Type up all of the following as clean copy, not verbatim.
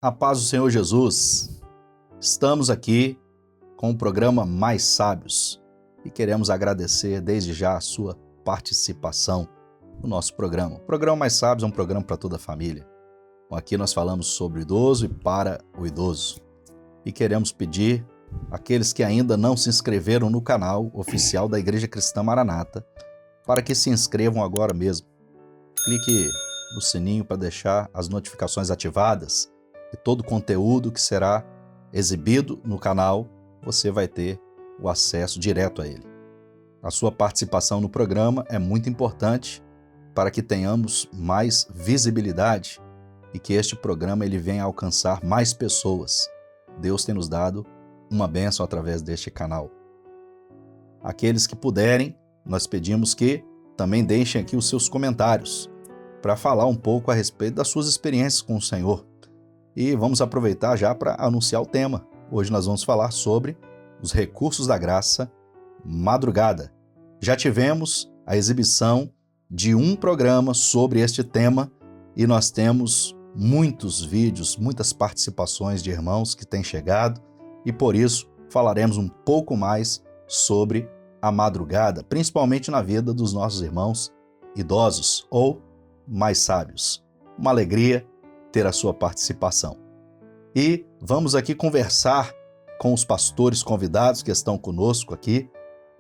A paz do Senhor Jesus. Estamos aqui com o programa Mais Sábios e queremos agradecer desde já a sua participação no nosso programa. O programa Mais Sábios é um programa para toda a família. Aqui nós falamos sobre o idoso e para o idoso. E queremos pedir àqueles que ainda não se inscreveram no canal oficial da Igreja Cristã Maranata para que se inscrevam agora mesmo. Clique no sininho para deixar as notificações ativadas e todo o conteúdo que será exibido no canal, você vai ter o acesso direto a ele. A sua participação no programa é muito importante para que tenhamos mais visibilidade e que este programa ele venha alcançar mais pessoas. Deus tem nos dado uma bênção através deste canal. Aqueles que puderem, nós pedimos que também deixem aqui os seus comentários para falar um pouco a respeito das suas experiências com o Senhor. E vamos aproveitar já para anunciar o tema. Hoje nós vamos falar sobre os recursos da graça, madrugada. Já tivemos a exibição de um programa sobre este tema e nós temos muitos vídeos, muitas participações de irmãos que têm chegado e por isso falaremos um pouco mais sobre a madrugada, principalmente na vida dos nossos irmãos idosos ou mais sábios. Uma alegria ter a sua participação. E vamos aqui conversar com os pastores convidados que estão conosco aqui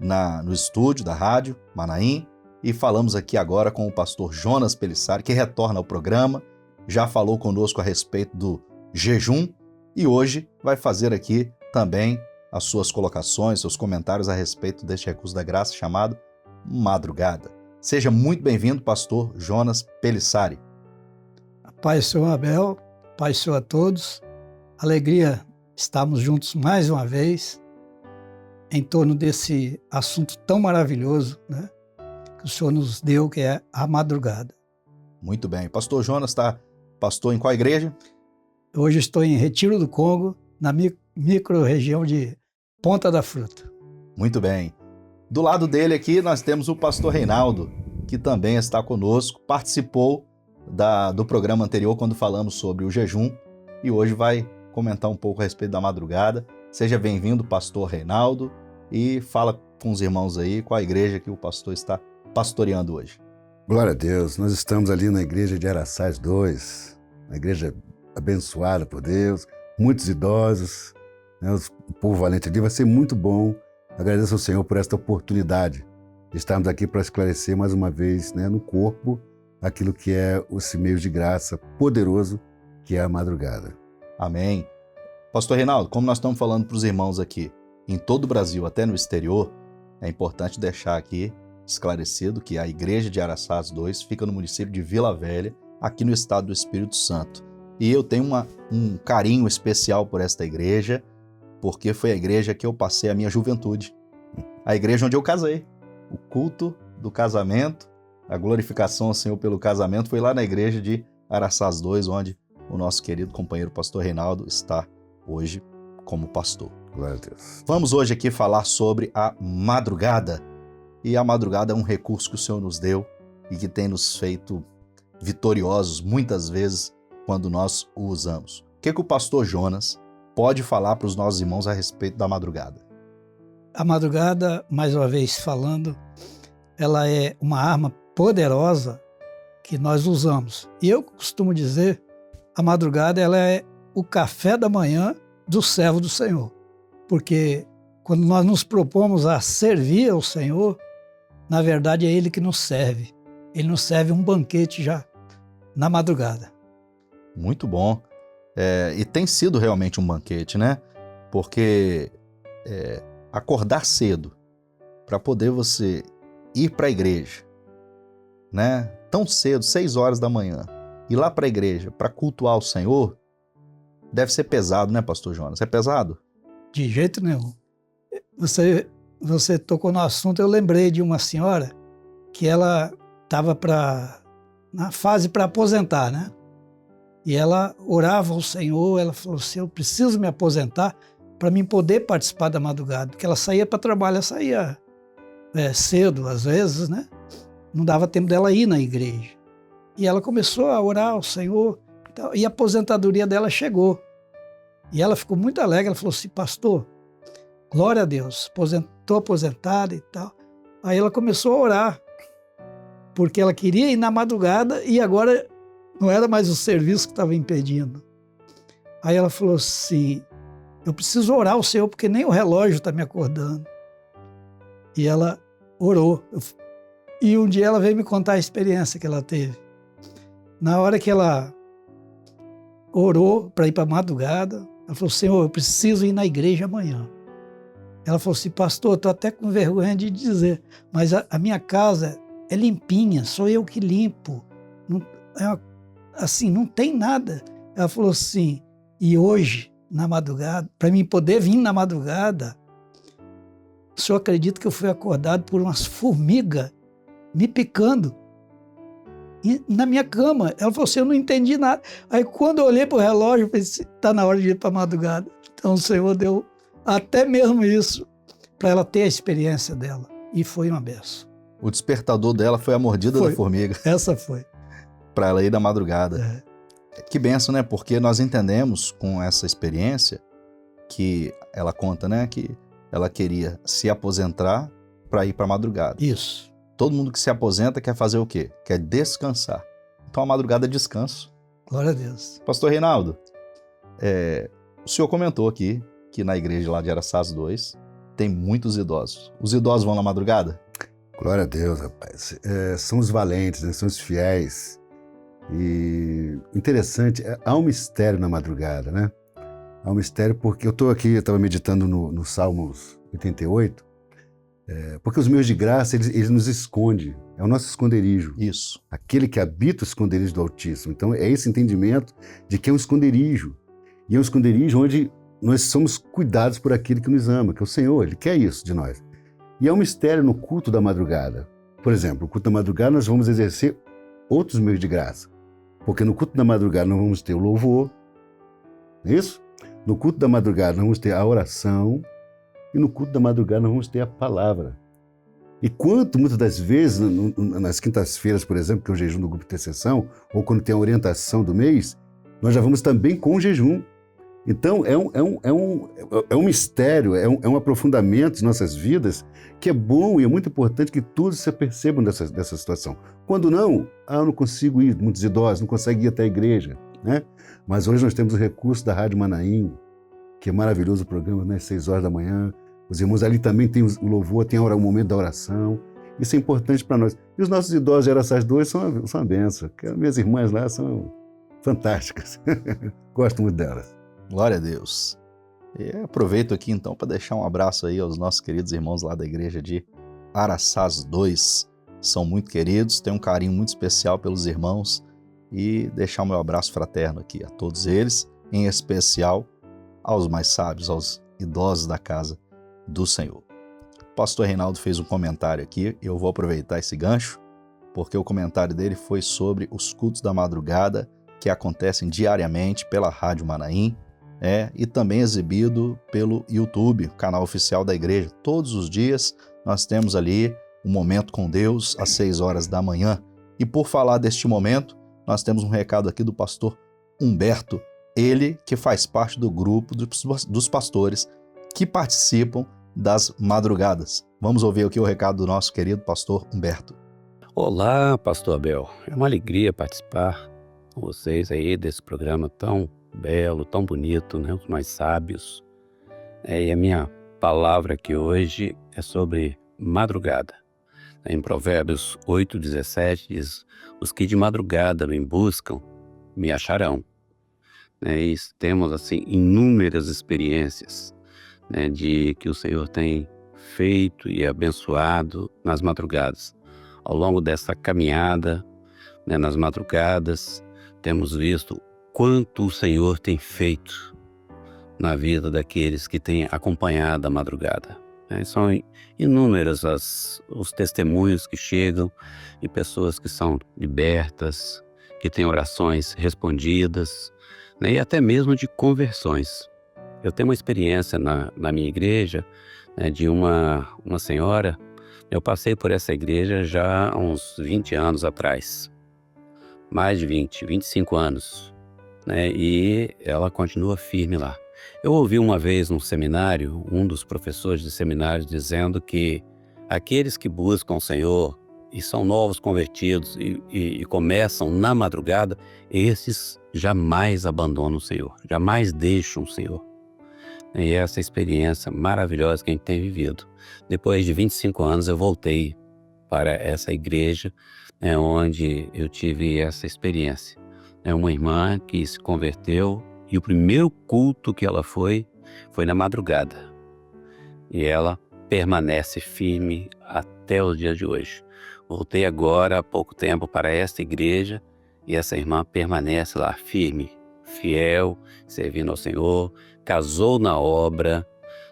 no estúdio da Rádio Manaim e falamos aqui agora com o pastor Jonas Pelissari, que retorna ao programa, já falou conosco a respeito do jejum e hoje vai fazer aqui também as suas colocações, seus comentários a respeito deste recurso da graça chamado madrugada. Seja muito bem-vindo, pastor Jonas Pelissari. Pai, Senhor Abel, Pai, Senhor a todos, alegria estarmos juntos mais uma vez em torno desse assunto tão maravilhoso, né, que o Senhor nos deu, que é a madrugada. Muito bem. Pastor Jonas está pastor em qual igreja? Hoje estou em Retiro do Congo, na micro-região de Ponta da Fruta. Muito bem. Do lado dele aqui nós temos o pastor Reinaldo, que também está conosco, participou do programa anterior quando falamos sobre o jejum e hoje vai comentar um pouco a respeito da madrugada. Seja bem-vindo, pastor Reinaldo, e fala com os irmãos aí qual a igreja que o pastor está pastoreando hoje. Glória a Deus, nós estamos ali na igreja de Araçás 2, uma igreja abençoada por Deus, muitos idosos, né, o povo valente ali, vai ser muito bom. Agradeço ao Senhor por esta oportunidade de estarmos aqui para esclarecer mais uma vez, né, no corpo, aquilo que é esse meio de graça poderoso que é a madrugada. Amém. Pastor Reinaldo, como nós estamos falando para os irmãos aqui, em todo o Brasil, até no exterior, é importante deixar aqui esclarecido que a igreja de Araçás 2 fica no município de Vila Velha, aqui no estado do Espírito Santo. E eu tenho um carinho especial por esta igreja, porque foi a igreja que eu passei a minha juventude. A igreja onde eu casei. O culto do casamento, a glorificação ao Senhor pelo casamento foi lá na igreja de Araçás 2, onde o nosso querido companheiro pastor Reinaldo está hoje como pastor. Glória a Deus. Vamos hoje aqui falar sobre a madrugada. E a madrugada é um recurso que o Senhor nos deu e que tem nos feito vitoriosos muitas vezes quando nós o usamos. O que o pastor Jonas pode falar para os nossos irmãos a respeito da madrugada? A madrugada, mais uma vez falando, ela é uma arma poderosa que nós usamos. E eu costumo dizer, a madrugada ela é o café da manhã do servo do Senhor. Porque quando nós nos propomos a servir ao Senhor, na verdade é Ele que nos serve. Ele nos serve um banquete já na madrugada. Muito bom. E tem sido realmente um banquete, né? Porque acordar cedo para poder você ir para a igreja, né? Tão cedo, 6 horas da manhã, ir lá para a igreja para cultuar o Senhor, deve ser pesado, né, pastor Jonas? É pesado? De jeito nenhum. Você tocou no assunto, eu lembrei de uma senhora que ela estava na fase para aposentar, né? E ela orava ao Senhor, ela falou assim, eu preciso me aposentar para mim poder participar da madrugada, porque ela saía para trabalho, ela saía cedo às vezes, né? Não dava tempo dela ir na igreja. E ela começou a orar ao Senhor, tal. E a aposentadoria dela chegou. E ela ficou muito alegre, ela falou assim, pastor, glória a Deus, estou aposentada e tal. Aí ela começou a orar, porque ela queria ir na madrugada e agora não era mais o serviço que estava impedindo. Aí ela falou assim, eu preciso orar ao Senhor, porque nem o relógio está me acordando. E ela orou. E um dia ela veio me contar a experiência que ela teve. Na hora que ela orou para ir para a madrugada, ela falou, Senhor, eu preciso ir na igreja amanhã. Ela falou assim, pastor, estou até com vergonha de dizer, mas a minha casa é limpinha, sou eu que limpo. Não, assim, não tem nada. Ela falou assim, e hoje, na madrugada, para mim poder vir na madrugada, o senhor acredita que eu fui acordado por umas formigas me picando e na minha cama? Ela falou assim, eu não entendi nada. Aí quando eu olhei para o relógio, eu pensei, está na hora de ir para a madrugada. Então o Senhor deu até mesmo isso para ela ter a experiência dela. E foi uma benção. O despertador dela foi a mordida da formiga. Essa foi. Para ela ir na madrugada. Que benção, né? Porque nós entendemos com essa experiência que ela conta, né? Que ela queria se aposentar para ir para a madrugada. Isso. Todo mundo que se aposenta quer fazer o quê? Quer descansar. Então a madrugada é descanso. Glória a Deus. Pastor Reinaldo, o senhor comentou aqui que na igreja lá de Araçás 2 tem muitos idosos. Os idosos vão na madrugada? Glória a Deus, rapaz. São os valentes, né? São os fiéis. E interessante, há um mistério na madrugada, né? Há um mistério porque eu estava meditando no Salmos 88, porque os meios de graça, eles nos escondem, é o nosso esconderijo. Isso. Aquele que habita o esconderijo do Altíssimo. Então é esse entendimento de que é um esconderijo. E é um esconderijo onde nós somos cuidados por aquele que nos ama, que é o Senhor, Ele quer isso de nós. E é um mistério no culto da madrugada. Por exemplo, no culto da madrugada nós vamos exercer outros meios de graça. Porque no culto da madrugada nós vamos ter o louvor, não é isso? No culto da madrugada nós vamos ter a oração e no culto da madrugada nós vamos ter a palavra. E muitas das vezes, nas quintas-feiras, por exemplo, que é o jejum do grupo de intercessão, ou quando tem a orientação do mês, nós já vamos também com o jejum. Então é um mistério, é um aprofundamento de nossas vidas que é bom e é muito importante que todos se percebam dessa situação. Quando não, eu não consigo ir, muitos idosos não conseguem ir até a igreja, né? Mas hoje nós temos o recurso da Rádio Manaim, que é maravilhoso o programa, né? 6 horas da manhã. Os irmãos ali também tem o louvor, tem o momento da oração. Isso é importante para nós. E os nossos idosos de Araçás 2 são uma benção. Minhas irmãs lá são fantásticas. Gosto muito delas. Glória a Deus. E aproveito aqui então para deixar um abraço aí aos nossos queridos irmãos lá da igreja de Araçás 2. São muito queridos, tenho um carinho muito especial pelos irmãos e deixar o meu abraço fraterno aqui a todos eles, em especial aos mais sábios, aos idosos da casa do Senhor. O pastor Reinaldo fez um comentário aqui e eu vou aproveitar esse gancho, porque o comentário dele foi sobre os cultos da madrugada que acontecem diariamente pela Rádio Manaim, e também exibido pelo YouTube, o canal oficial da igreja. Todos os dias nós temos ali um momento com Deus às 6 horas da manhã. E por falar deste momento, nós temos um recado aqui do pastor Humberto, ele que faz parte do grupo dos pastores que participam das madrugadas. Vamos ouvir aqui o recado do nosso querido pastor Humberto. Olá, pastor Abel. É uma alegria participar com vocês aí desse programa tão belo, tão bonito, né? Os mais sábios. E a minha palavra aqui hoje é sobre madrugada. Em Provérbios 8:17 diz: os que de madrugada me buscam, me acharão. E temos assim inúmeras experiências, de que o Senhor tem feito e abençoado nas madrugadas. Ao longo dessa caminhada, nas madrugadas, temos visto quanto o Senhor tem feito na vida daqueles que têm acompanhado a madrugada. São inúmeras os testemunhos que chegam de pessoas que são libertas, que têm orações respondidas, e até mesmo de conversões. Eu tenho uma experiência na minha igreja, de uma senhora. Eu passei por essa igreja já há uns 20 anos atrás. Mais de 20, 25 anos. né, e ela continua firme lá. Eu ouvi uma vez num seminário, um dos professores de seminário dizendo que aqueles que buscam o Senhor e são novos convertidos e começam na madrugada, esses jamais abandonam o Senhor, jamais deixam o Senhor. E essa experiência maravilhosa que a gente tem vivido. Depois de 25 anos eu voltei para essa igreja, onde eu tive essa experiência. É uma irmã que se converteu e o primeiro culto que ela foi na madrugada. E ela permanece firme até os dias de hoje. Voltei agora há pouco tempo para esta igreja e essa irmã permanece lá firme, fiel, servindo ao Senhor, casou na obra,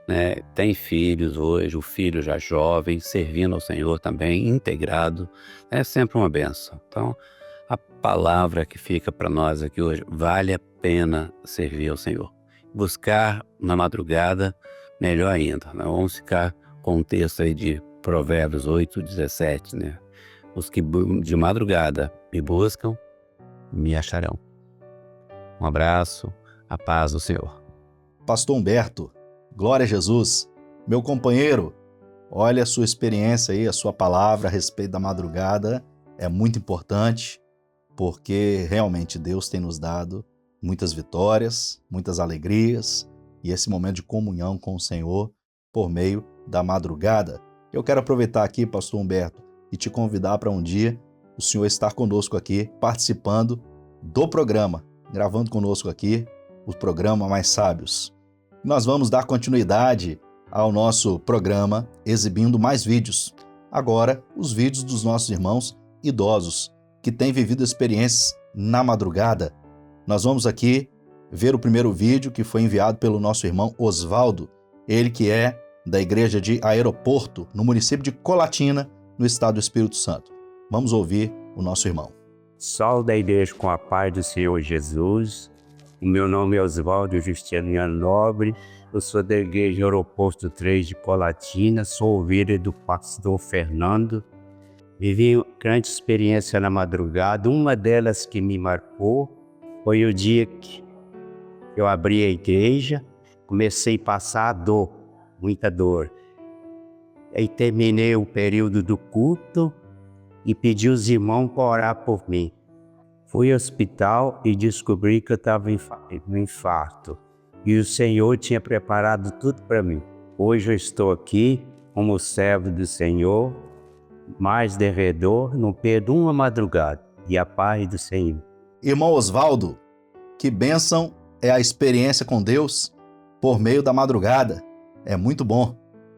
né? Tem filhos hoje, o filho já jovem, servindo ao Senhor também, integrado. É sempre uma bênção. Então, a palavra que fica para nós aqui hoje, vale a pena servir ao Senhor. Buscar na madrugada, melhor ainda. Né? Vamos ficar com o texto aí de Provérbios 8:17, né? Os que de madrugada me buscam, me acharão. Um abraço, a paz do Senhor. Pastor Humberto, glória a Jesus, meu companheiro, olha a sua experiência aí, a sua palavra a respeito da madrugada é muito importante, porque realmente Deus tem nos dado muitas vitórias, muitas alegrias e esse momento de comunhão com o Senhor por meio da madrugada. Eu quero aproveitar aqui, Pastor Humberto, e te convidar para um dia o Senhor estar conosco aqui, participando do programa, gravando conosco aqui o programa Mais Sábios. Nós vamos dar continuidade ao nosso programa, exibindo mais vídeos. Agora, os vídeos dos nossos irmãos idosos, que têm vivido experiências na madrugada. Nós vamos aqui ver o primeiro vídeo que foi enviado pelo nosso irmão Osvaldo, ele que é da igreja de Aeroporto, no município de Colatina, no estado do Espírito Santo. Vamos ouvir o nosso irmão. Salve da igreja com a paz do Senhor Jesus. O meu nome é Osvaldo Justiniano Nobre. Eu sou da igreja Aeroporto 3 de Colatina. Sou ovelha do pastor Fernando. Vivi grande experiência na madrugada. Uma delas que me marcou foi o dia que eu abri a igreja. Comecei a passar a dor, muita dor. Aí terminei o período do culto e pedi aos irmãos para orar por mim. Fui ao hospital e descobri que eu estava no infarto. E o Senhor tinha preparado tudo para mim. Hoje eu estou aqui como servo do Senhor, mais devedor, não perdo uma madrugada. E a paz do Senhor. Irmão Osvaldo, que bênção é a experiência com Deus por meio da madrugada. É muito bom.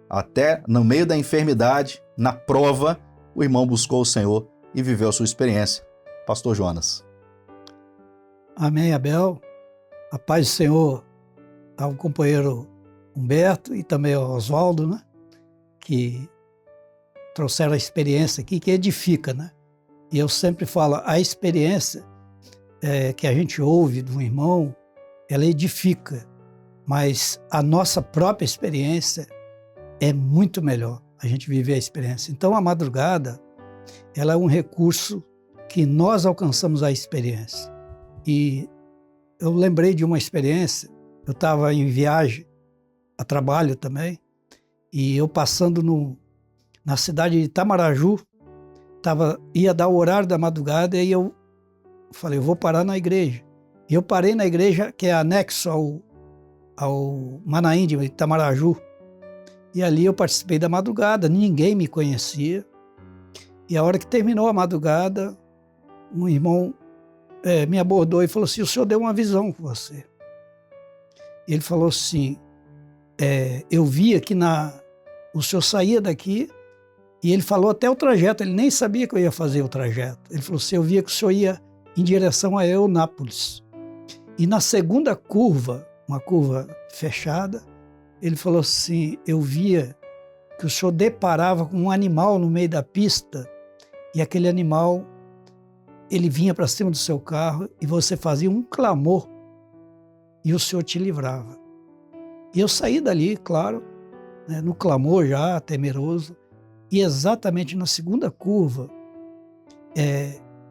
Até no meio da enfermidade, na prova, o irmão buscou o Senhor e viveu a sua experiência. Pastor Jonas. Amém, Abel. A paz do Senhor ao companheiro Humberto e também ao Osvaldo, né? Que trouxeram a experiência aqui, que edifica, né? E eu sempre falo, a experiência que a gente ouve de um irmão, ela edifica, mas a nossa própria experiência é muito melhor, a gente viver a experiência. Então, a madrugada, ela é um recurso que nós alcançamos a experiência. E eu lembrei de uma experiência, eu estava em viagem, a trabalho também, e eu passando na cidade de Itamaraju, ia dar o horário da madrugada e eu falei, eu vou parar na igreja. E eu parei na igreja que é anexo ao Manaim de Itamaraju. E ali eu participei da madrugada, ninguém me conhecia. E a hora que terminou a madrugada, um irmão me abordou e falou assim, o senhor deu uma visão com você. Ele falou assim, eu vi que o senhor saía daqui, e ele falou até o trajeto, ele nem sabia que eu ia fazer o trajeto. Ele falou assim, eu via que o senhor ia em direção a Eunápolis. E na segunda curva, uma curva fechada, ele falou assim, eu via que o senhor deparava com um animal no meio da pista, e aquele animal, ele vinha para cima do seu carro, e você fazia um clamor, e o senhor te livrava. E eu saí dali, claro, né, no clamor já, temeroso, e exatamente na segunda curva,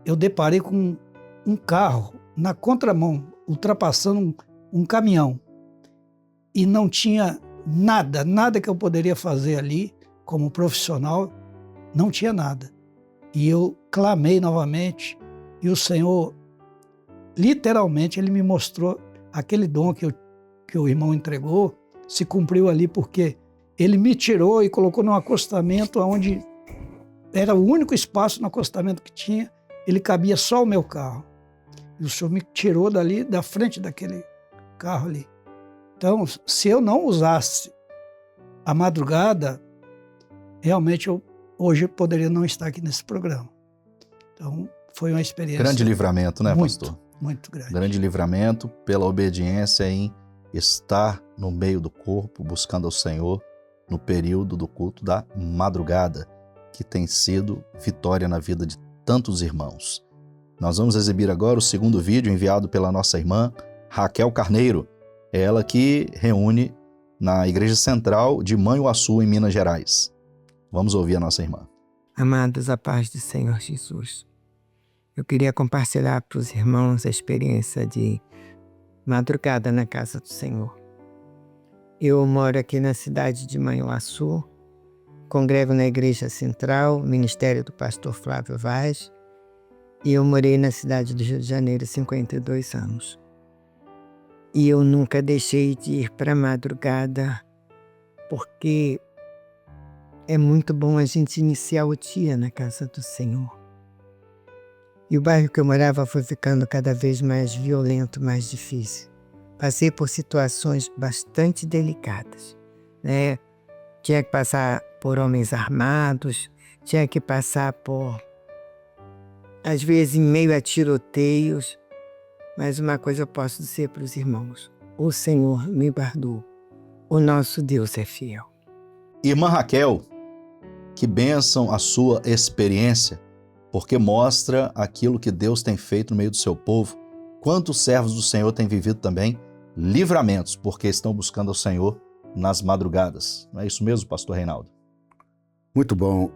eu deparei com um carro na contramão. ultrapassando um caminhão. E não tinha nada que eu poderia fazer ali como profissional, não tinha nada. E eu clamei novamente e o Senhor, literalmente, Ele me mostrou aquele dom que o irmão entregou, se cumpriu ali porque Ele me tirou e colocou num acostamento onde era o único espaço no acostamento que tinha, ele cabia só o meu carro. E o Senhor me tirou dali, da frente daquele carro ali. Então, se eu não usasse a madrugada, realmente eu hoje poderia não estar aqui nesse programa. Então, foi uma experiência... Grande livramento, né, pastor? Muito grande. Grande livramento pela obediência em estar no meio do corpo, buscando ao Senhor no período do culto da madrugada, que tem sido vitória na vida de tantos irmãos. Nós vamos exibir agora o segundo vídeo enviado pela nossa irmã Raquel Carneiro, ela que reúne na Igreja Central de Manhuaçu, em Minas Gerais. Vamos ouvir a nossa irmã. Amados, a paz do Senhor Jesus. Eu queria compartilhar para os irmãos a experiência de madrugada na casa do Senhor. Eu moro aqui na cidade de Manhuaçu, congrego na Igreja Central, Ministério do Pastor Flávio Vaz, e eu morei na cidade do Rio de Janeiro 52 anos. E eu nunca deixei de ir para a madrugada, porque é muito bom a gente iniciar o dia na casa do Senhor. E o bairro que eu morava foi ficando cada vez mais violento, mais difícil. Passei por situações bastante delicadas, né? Tinha que passar por homens armados, tinha que passar por, às vezes, em meio a tiroteios. Mas uma coisa eu posso dizer para os irmãos: o Senhor me guardou, o nosso Deus é fiel. Irmã Raquel, que bênção a sua experiência, porque mostra aquilo que Deus tem feito no meio do seu povo. Quantos servos do Senhor têm vivido também livramentos, porque estão buscando ao Senhor nas madrugadas. Não é isso mesmo, pastor Reinaldo? Muito bom.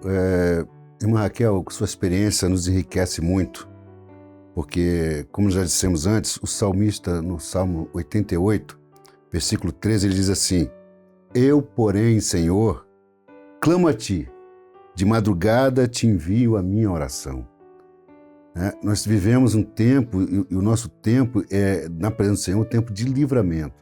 Irmã Raquel, sua experiência nos enriquece muito, porque, como já dissemos antes, o salmista, no Salmo 88, versículo 13, ele diz assim: Eu, porém, Senhor, clamo a Ti, de madrugada te envio a minha oração. Nós vivemos um tempo, e o nosso tempo é, na presença do Senhor, um tempo de livramento.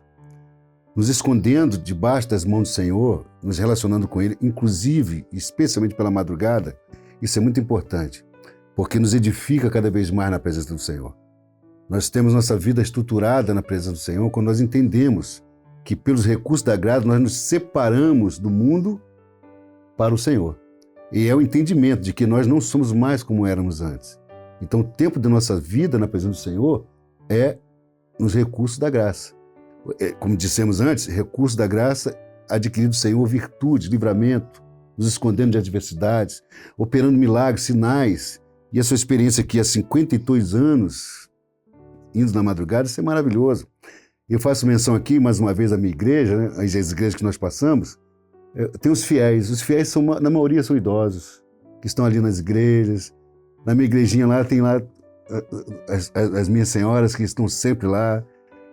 Nos escondendo debaixo das mãos do Senhor, nos relacionando com Ele, inclusive, especialmente pela madrugada, isso é muito importante, porque nos edifica cada vez mais na presença do Senhor. Nós temos nossa vida estruturada na presença do Senhor quando nós entendemos que, pelos recursos da graça, nós nos separamos do mundo para o Senhor. E é o entendimento de que nós não somos mais como éramos antes. Então, o tempo da nossa vida na presença do Senhor é nos recursos da graça. Como dissemos antes, recursos da graça adquirido do Senhor, virtude, livramento, nos escondendo de adversidades, operando milagres, sinais. E a sua experiência aqui há 52 anos, indo na madrugada, isso é maravilhoso. Eu faço menção aqui, mais uma vez, à minha igreja, né, as igrejas que nós passamos. Tem os fiéis. Os fiéis, são, na maioria, são idosos, que estão ali nas igrejas. Na minha igrejinha lá, tem lá as minhas senhoras que estão sempre lá.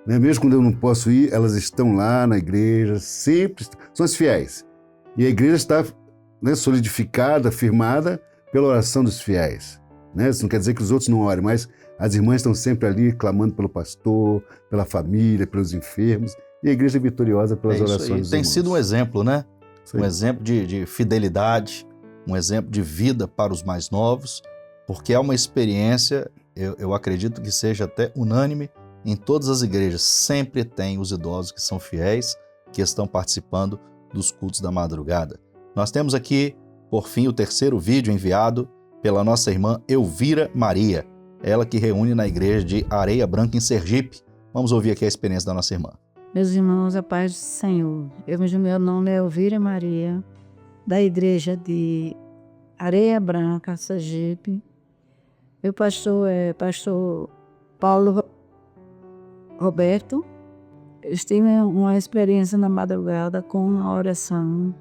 Né? Mesmo quando eu não posso ir, elas estão lá na igreja, sempre são as fiéis. E a igreja está, né, solidificada, firmada pela oração dos fiéis. Né? Isso não quer dizer que os outros não orem, mas as irmãs estão sempre ali clamando pelo pastor, pela família, pelos enfermos. E a igreja é vitoriosa pelas orações dos Tem irmãos. sido um exemplo, né? Sim. Um exemplo de fidelidade, um exemplo de vida para os mais novos, porque é uma experiência, eu acredito que seja até unânime, em todas as igrejas. Sempre tem os idosos que são fiéis, que estão participando dos cultos da madrugada. Nós temos aqui, por fim, o terceiro vídeo enviado pela nossa irmã Elvira Maria, ela que reúne na igreja de Areia Branca, em Sergipe. Vamos ouvir aqui a experiência da nossa irmã. Meus irmãos, a paz do Senhor. Meu nome é Elvira Maria, da igreja de Areia Branca, Sergipe. Meu pastor é pastor Paulo Roberto. Eu tive uma experiência na madrugada com a oração,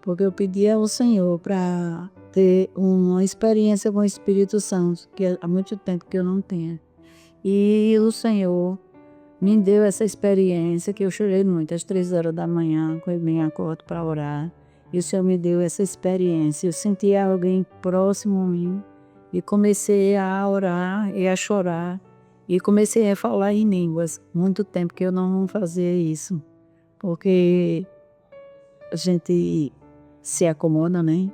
porque eu pedi ao Senhor para ter uma experiência com o Espírito Santo, que há muito tempo que eu não tenho. E o Senhor me deu essa experiência que eu chorei muito, às 3 horas da manhã, quando eu me acordo para orar. E o Senhor me deu essa experiência. Eu senti alguém próximo a mim e comecei a orar e a chorar. E comecei a falar em línguas. Muito tempo que eu não fazia isso. Porque a gente se acomoda, né?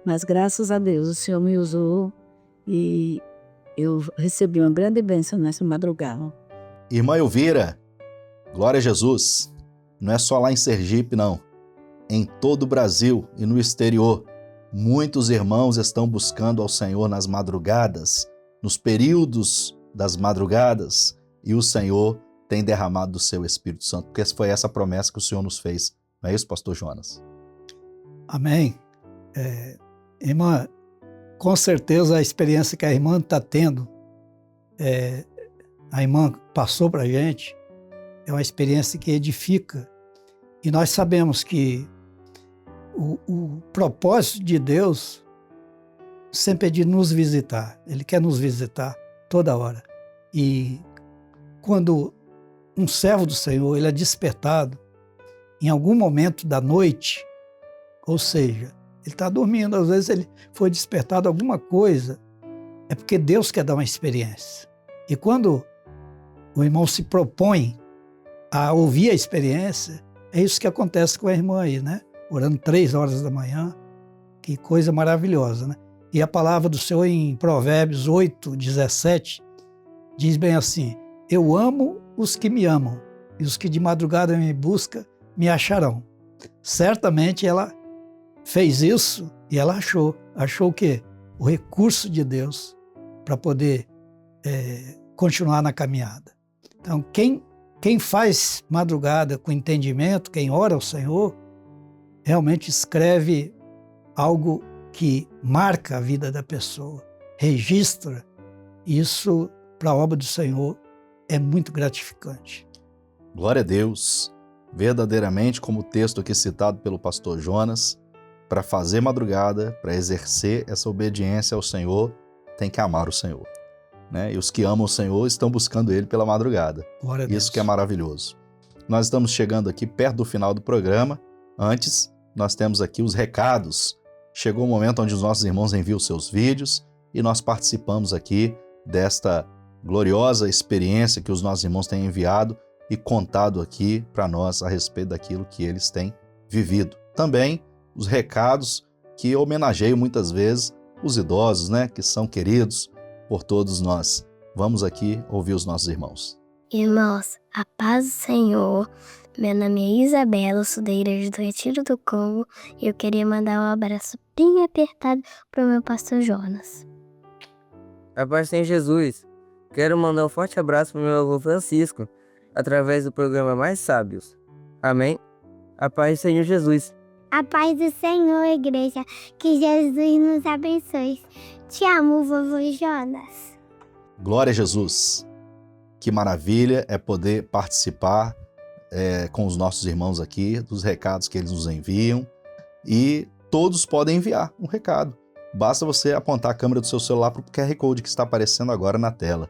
Mas graças a Deus o Senhor me usou e eu recebi uma grande bênção nessa madrugada. Irmã Elvira, glória a Jesus. Não é só lá em Sergipe, não. Em todo o Brasil e no exterior, muitos irmãos estão buscando ao Senhor nas madrugadas, nos períodos das madrugadas, e o Senhor tem derramado do seu Espírito Santo, porque foi essa promessa que o Senhor nos fez. Não é isso, pastor Jonas? Amém. Irmã, com certeza a experiência que a irmã está tendo, a irmã passou para a gente, é uma experiência que edifica. E nós sabemos que o propósito de Deus sempre é de nos visitar. Ele quer nos visitar toda hora. E quando um servo do Senhor ele é despertado em algum momento da noite, ou seja, ele está dormindo, às vezes ele foi despertado alguma coisa, é porque Deus quer dar uma experiência. E quando o irmão se propõe a ouvir a experiência, é isso que acontece com a irmã aí, né? Orando 3 horas da manhã, que coisa maravilhosa, né? E a palavra do Senhor em Provérbios 8:17 diz bem assim: eu amo os que me amam, e os que de madrugada me buscam me acharão. Certamente ela fez isso e ela achou o quê? O recurso de Deus para poder continuar na caminhada. Então, quem faz madrugada com entendimento, quem ora ao Senhor, realmente escreve algo que marca a vida da pessoa, registra. Isso, para a obra do Senhor, é muito gratificante. Glória a Deus. Verdadeiramente, como o texto aqui citado pelo pastor Jonas, para fazer madrugada, para exercer essa obediência ao Senhor, tem que amar o Senhor. Né? E os que amam o Senhor estão buscando Ele pela madrugada. Glória a Deus. Isso que é maravilhoso. Nós estamos chegando aqui perto do final do programa. Antes, nós temos aqui os recados. Chegou o momento onde os nossos irmãos enviam seus vídeos e nós participamos aqui desta gloriosa experiência que os nossos irmãos têm enviado e contado aqui para nós a respeito daquilo que eles têm vivido. Também os recados que homenageiam muitas vezes os idosos, né, que são queridos por todos nós. Vamos aqui ouvir os nossos irmãos. Irmãos, a paz do Senhor. Meu nome é Isabela, sou da Igreja do Retiro do Congo e eu queria mandar um abraço bem apertado para o meu pastor Jonas. A paz do Senhor Jesus. Quero mandar um forte abraço para o meu avô Francisco, através do programa Mais Sábios. Amém? A paz do Senhor Jesus. A paz do Senhor, igreja. Que Jesus nos abençoe. Te amo, vovô Jonas. Glória a Jesus. Que maravilha é poder participar com os nossos irmãos aqui, dos recados que eles nos enviam. E todos podem enviar um recado. Basta você apontar a câmera do seu celular para o QR Code que está aparecendo agora na tela.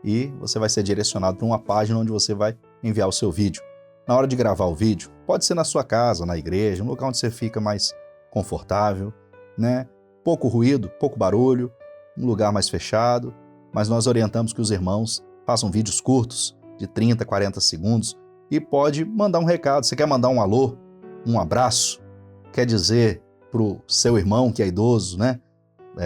E você vai ser direcionado para uma página onde você vai enviar o seu vídeo. Na hora de gravar o vídeo, pode ser na sua casa, na igreja, um lugar onde você fica mais confortável, né? Pouco ruído, pouco barulho, um lugar mais fechado, mas nós orientamos que os irmãos façam vídeos curtos, de 30, 40 segundos, e pode mandar um recado. Você quer mandar um alô, um abraço, quer dizer para o seu irmão que é idoso, né?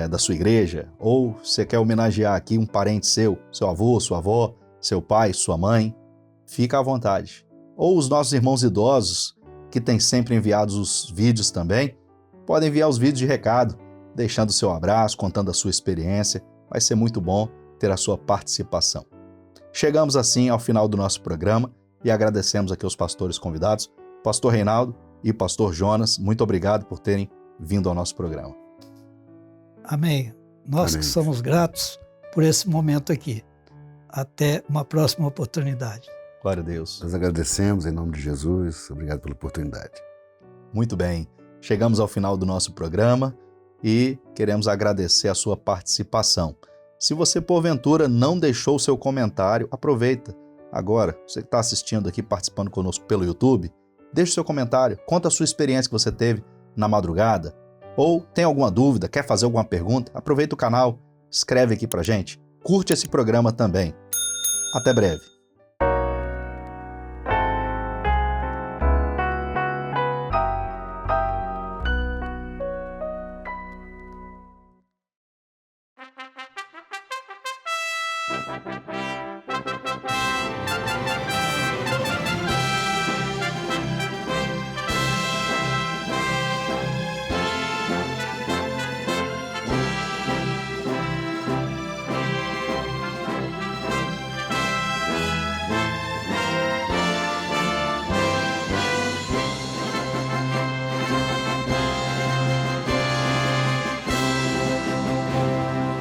Da sua igreja, ou você quer homenagear aqui um parente seu avô, sua avó, seu pai, sua mãe, fica à vontade. Ou os nossos irmãos idosos, que têm sempre enviado os vídeos também, podem enviar os vídeos de recado, deixando o seu abraço, contando a sua experiência. Vai ser muito bom ter a sua participação. Chegamos assim ao final do nosso programa e agradecemos aqui aos pastores convidados, pastor Reinaldo e pastor Jonas. Muito obrigado por terem vindo ao nosso programa. Amém. Nós Amém. que somos gratos por esse momento aqui. Até uma próxima oportunidade. Glória a Deus. Nós agradecemos em nome de Jesus. Obrigado pela oportunidade. Muito bem. Chegamos ao final do nosso programa e queremos agradecer a sua participação. Se você, porventura, não deixou o seu comentário, aproveita. Agora, você que está assistindo aqui, participando conosco pelo YouTube, deixe seu comentário, conta a sua experiência que você teve na madrugada, ou tem alguma dúvida, quer fazer alguma pergunta, aproveita o canal, escreve aqui pra gente, curte esse programa também. Até breve.